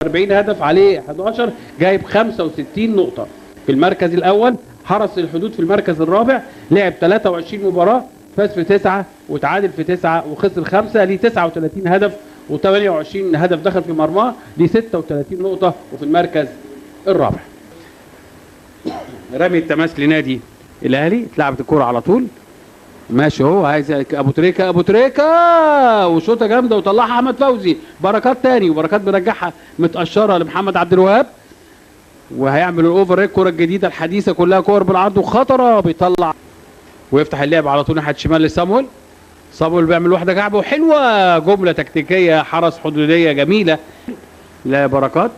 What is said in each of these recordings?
40 هدف عليه 11، جايب 65 نقطة في المركز الأول. حرس الحدود في المركز الرابع، لعب 23 مباراة، فاز في 9 وتعادل في 9 وخسر 5، ليه 39 هدف و28 هدف دخل في مرماه، ليه 36 نقطة وفي المركز الرابع. رمي التماس لنادي الأهلي، اتلعبت الكورة على طول، ماشي اهو، عايز ابو تريكه، ابو تريكه وشوطه جامده وطلعها احمد فوزي. بركات تاني، وبركات بيرجعها متقشره لمحمد عبد الوهاب، وهيعمل الاوفر. الكره الجديده الحديثه كلها كور بالعرض وخطره، بيطلع ويفتح اللعب على طول ناحيه الشمال لصامويل. صامويل بيعمل واحده كعبه وحلوه، جمله تكتيكيه حرس حدوديه جميله. لا بركات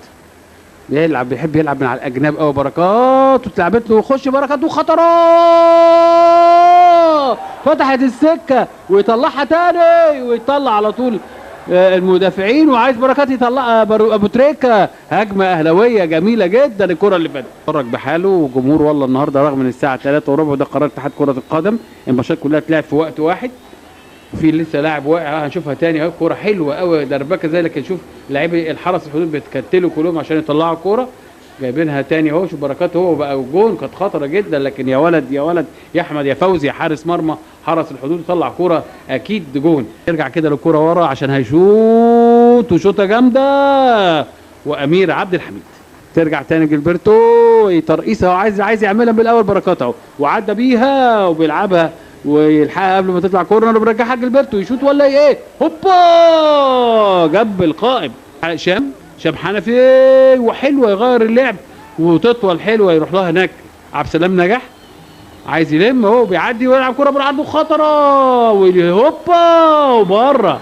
بيلعب، بيحب يلعب من على الاجناب قوي بركات، واتلعبت له وخش بركات وخطره، فتحت السكه ويطلعها تاني ويطلع على طول المدافعين، وعايز بركات يطلع ابو تريكه. هجمه اهلاويه جميله جدا الكره اللي فاتت. اتفرج بحاله وجمهور والله النهارده، رغم ان الساعه 3:15 وده قرار اتحاد كره القدم، الماتشات كلها تلعب في وقت واحد، وفي لسه لاعب واقع هنشوفها تاني اهو. كوره حلوه قوي دربكه زي اللي كان، شوف لاعبي الحرس الحدود بيتكتلوا كلهم عشان يطلعوا الكوره، جايبينها تاني اهو. شوف بركات هو بقى جون، كانت خطره جدا، لكن يا ولد يا ولد يا احمد يا فوزي، حارس مرمى حرس الحدود طلع كوره اكيد جون. يرجع كده للكوره ورا عشان هيشوط، وشوطه جامده، وامير عبد الحميد. ترجع تاني جilberto ترقيصها، عايز يعملها من الاول بركات اهو، وعدى بيها وبيلعبها ويلحقها قبل ما تطلع كورنر، وبيرجعها جilberto يشوط ولا ايه؟ هوبا جاب القائم شام حنفي، وحلوه يغير اللعب وتطول حلوه، يروح لها هناك عبد السلام نجح، عايز يلم اهو، بيعدي ويلعب كوره بالعرض وخطره، وهوبا وبره.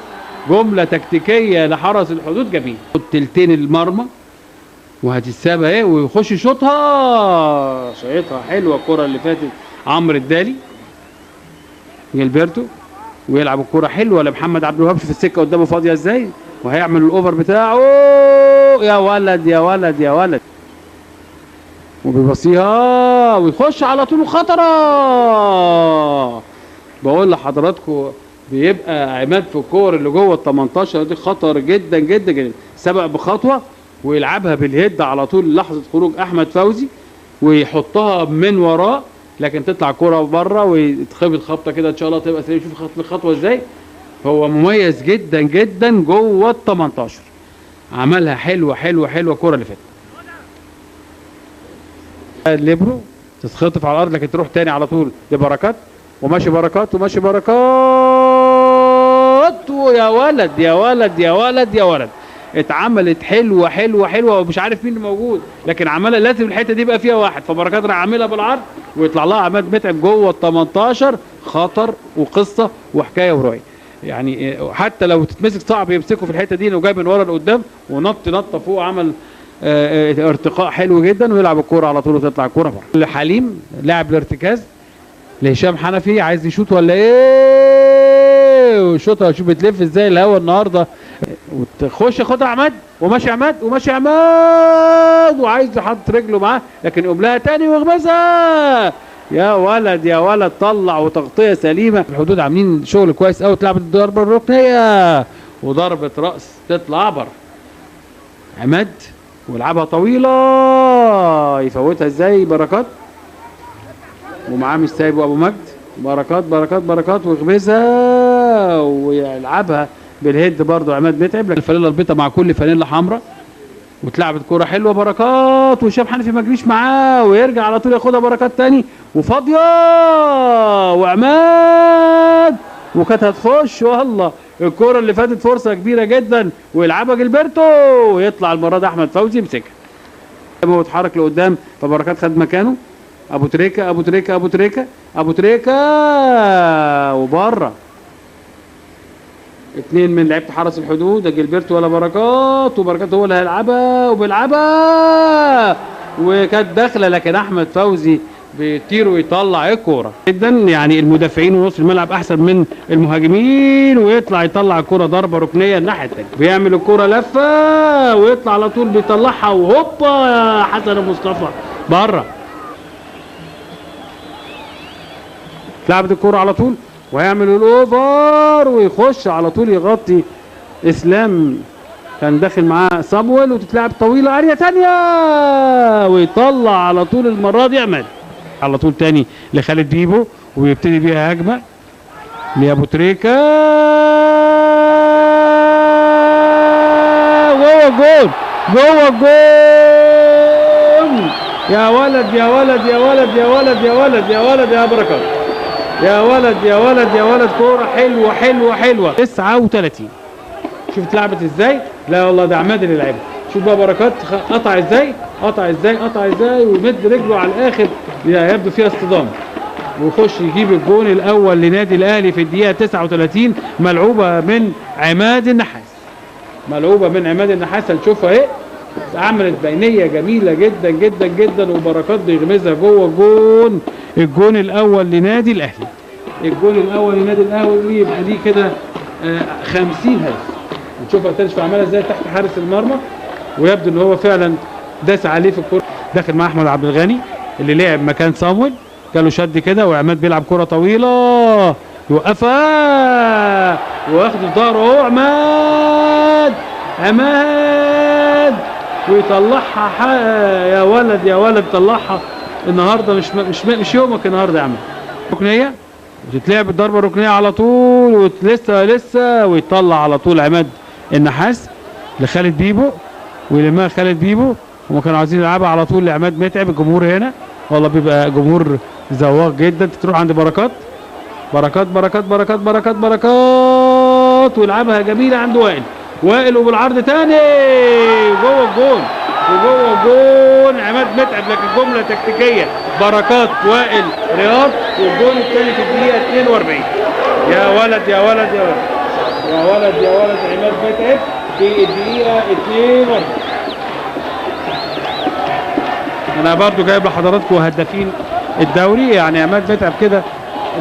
جمله تكتيكيه لحرس الحدود جميل. تلتين المرمى وهتتساب اهي، ويخش يشوطها، شايطها حلوه الكوره اللي فاتت عمرو الدالي جilberto، ويلعب الكوره حلوه لمحمد عبد الوهاب في السكه قدامه فاضيه ازاي، وهيعمل الاوفر بتاعه. يا ولد يا ولد يا ولد، وبيبصيها ويخش على طول خطره. بقول لحضراتكم بيبقى عماد في الكور اللي جوه ال 18 دي خطر جدا جدا جدا. سبق بخطوه ويلعبها بالهيد على طول لحظه خروج احمد فوزي، ويحطها من وراه، لكن تطلع كوره بره ويتخبط خبطه كده ان شاء الله تبقى سليم. شوف الخطوه ازاي، هو مميز جدا جدا جوه ال 18، عملها حلوه حلوه حلوه الكوره اللي فاتت. الليبرو تتخطف على الارض، لكن تروح تاني على طول لبركات، وماشي بركات وماشي بركات، ويا ولد يا ولد يا ولد يا ولد، اتعملت حلوه حلوه حلوه، ومش عارف مين اللي موجود، لكن عملها لازم الحته دي يبقى فيها واحد، فبركات راح عاملها بالعرض ويطلع لها عماد متعب جوه ال 18. خطر وقصه وحكايه وروايه، يعني حتى لو تتمسك صعب يمسكه في الحته دي، لو جاي من ورا لقدام ونط نطه فوق، عمل ارتقاء حلو جدا، ويلعب الكوره على طول وتطلع الكوره بره. حليم لاعب الارتكاز لهشام حنفي، عايز يشوط ولا ايه؟ وشوطها، شوف بتلف ازاي الهوا النهارده، وتخش ياخدها عماد، وماشي عماد وماشي عماد، وعايز يحط رجله معاه، لكن يقوم لها تاني ويغمسها. يا ولد يا ولد، طلع وتغطيه سليمه. الحدود عاملين شغل كويس قوي. اتلعبت الضربه الركنيه وضربه راس تطلع بره. عماد ويلعبها طويله، يفوتها ازاي بركات، ومعاه مش سايبه ابو مجد. بركات بركات بركات ويغمسها ويلعبها بالهيد برضه عماد متعب، لكن الفانيلا البيضاء مع كل فانيلا حمراء، واتلعبت كوره حلوه بركات، وشاب حنفي ما جريش معاه، ويرجع على طول ياخدها بركات تاني وفاضيه، وعماد وكانت هتخش والله. الكوره اللي فاتت فرصه كبيره جدا، ويلعبها جilberto، ويطلع المره دي احمد فوزي يمسكها، هو اتحرك لقدام، فبركات خد مكانه ابو تريكه ابو تريكه ابو تريكه ابو تريكه، وبره. اتنين من لعيبه حرس الحدود، ده جilberto ولا بركات، وبركات هو اللي هيلعبها وبيلعبها، وكانت داخله، لكن احمد فوزي بيطير ويطلع الكوره جدا. يعني المدافعين ونص الملعب احسن من المهاجمين، ويطلع يطلع الكوره ضربه ركنيه الناحيه الثانيه، بيعمل الكوره لفه ويطلع على طول بيطلعها، وهوبا يا حسن مصطفى بره. لعبت الكوره على طول، وهيعمل الاوفر ويخش على طول يغطي اسلام كان داخل معاه صامويل، وتتلعب طويله عاليه ثانيه ويطلع على طول المره دي عماد على طول تاني لخالد بيبو، ويبتدي بيها هجمه لابو تريكه جوه الجول جوه الجول. يا ولد يا ولد يا ولد يا ولد يا ولد يا ولد يا بركات، يا ولد يا ولد يا ولد، كوره حلوه حلوه حلوه. 39 شوف اتلعبت ازاي. لا والله ده عماد اللي لعبها. شوف بقى بركات قطع ازاي قطع ازاي قطع ازاي، ويمد رجله على الاخر يبدو فيها اصطدام، ويخش يجيب الجون الاول لنادي الاهلي في الدقيقه 39. ملعوبه من عماد النحاس، ملعوبه من عماد النحاس. هنشوفها اهي، عملت بينيه جميله جدا جدا جدا، وبركات بيغمزها جوه الجون. الجون الاول لنادي الاهلي، الجون الاول لنادي الاهلي. يبقى دي كده 50 هدف. نشوفها تاني شوف عملها ازاي تحت حارس المرمى، ويبدو ان هو فعلا داس عليه في الكوره. داخل مع احمد عبد الغني اللي لعب مكان صامويل، جاله شد كده، وعماد بيلعب كره طويله يوقفها واخد ظهره اهو. عماد ويطلعها. يا ولد يا ولد طلعها النهارده. مش يومك النهارده يا عماد. ركنيه وتتلعب الضربه الركنيه على طول، ولسه ويطلع على طول عماد النحاس لخالد بيبو، ويلمها خالد بيبو. وما كانوا عايزين يلعبها على طول لعماد متعب. الجمهور هنا والله بيبقى جمهور ذواق جدا. تروح عند بركات بركات بركات بركات بركات بركات، ويلعبها جميله عند وائل وبالعرض تاني جوه الجون وجوه الجون. عماد متعب، لكن جمله تكتيكيه. بركات وائل رياض، والجون الثاني في الدقيقه 42. يا ولد يا ولد يا ولد يا ولد يا ولد، عماد متعب في الدقيقه 42. انا برضو جايب لحضراتكم هدافين الدوري. يعني عماد متعب كده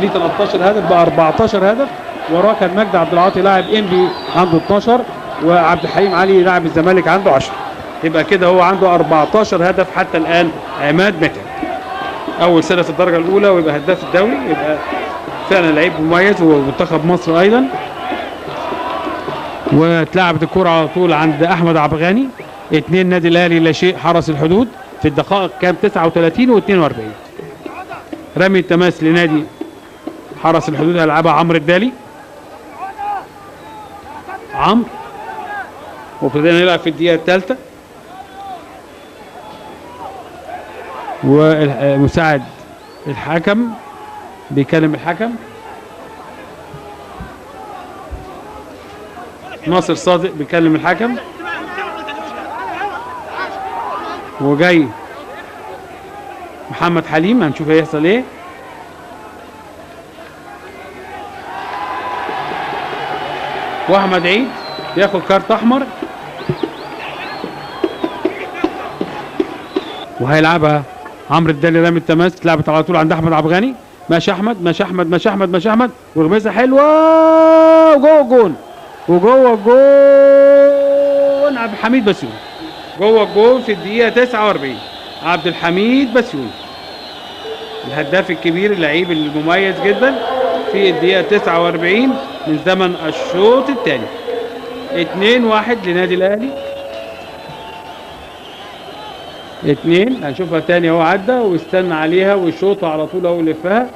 ليه 13 هدف بقى 14 هدف. وراه كان مجدي عبد العاطي لاعب انبي عنده 12، وعبد الحليم علي لاعب الزمالك عنده 10. يبقى كده هو عنده 14 هدف حتى الان عماد متعب. اول سنه في الدرجه الاولى ويبقى هداف الدوري، يبقى فعلا لعيب مميز، ومنتخب مصر ايضا. واتلعبت الكره على طول عند احمد عبد الغني. 2 نادي الاهلي لا شيء حرس الحدود في الدقائق كام 39 و42. رمي التماس لنادي حرس الحدود هيلعبها عمرو الدالي. عمرو، وابتدينا نلعب في الدقيقه الثالثه. ومساعد الحكم بيكلم الحكم ناصر صادق، بيكلم الحكم. وجاي محمد حليم، هنشوف هيحصل ايه. واحمد عيد ياخد كارت احمر، وهيلعبها عمرو الدالي. رامي التماس اتلعبت على طول عند احمد عبد الغني. ماشي احمد ماشي احمد ماشي احمد ماشي احمد، ورميزه حلوه وجوه الجون وجوه الجون. عبد الحميد بسيوني جوه الجون في الدقيقه 49. عبد الحميد بسيوني الهداف الكبير، اللعيب المميز جدا في الدقيقه 49 من زمن الشوط الثاني. 2-1 لنادي الاهلي. 2. هنشوفها تاني اهو، عدى واستنى عليها ويشوطها على طول اهو يلفها.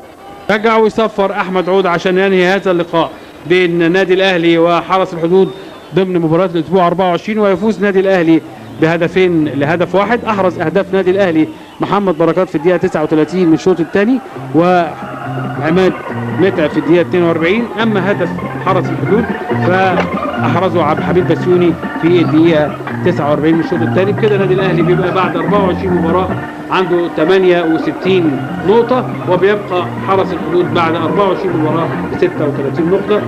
رجع ويصفر احمد عود عشان ينهي هذا اللقاء بين النادي الاهلي وحرس الحدود ضمن مباراه الاسبوع 24. ويفوز نادي الاهلي بهدفين لهدف واحد. احرز اهداف نادي الاهلي محمد بركات في الدقيقه 39 من الشوط الثاني، وعماد متعب في الدقيقه 42. اما هدف حرس الحدود فاحرزه عبد الحميد بسيوني في الدقيقه 49 من الشوط الثاني. بكده النادي الاهلي بيبقى بعد 24 مباراه عنده 68 نقطه، وبيبقى حرس الحدود بعد 24 مباراه ب 36 نقطه.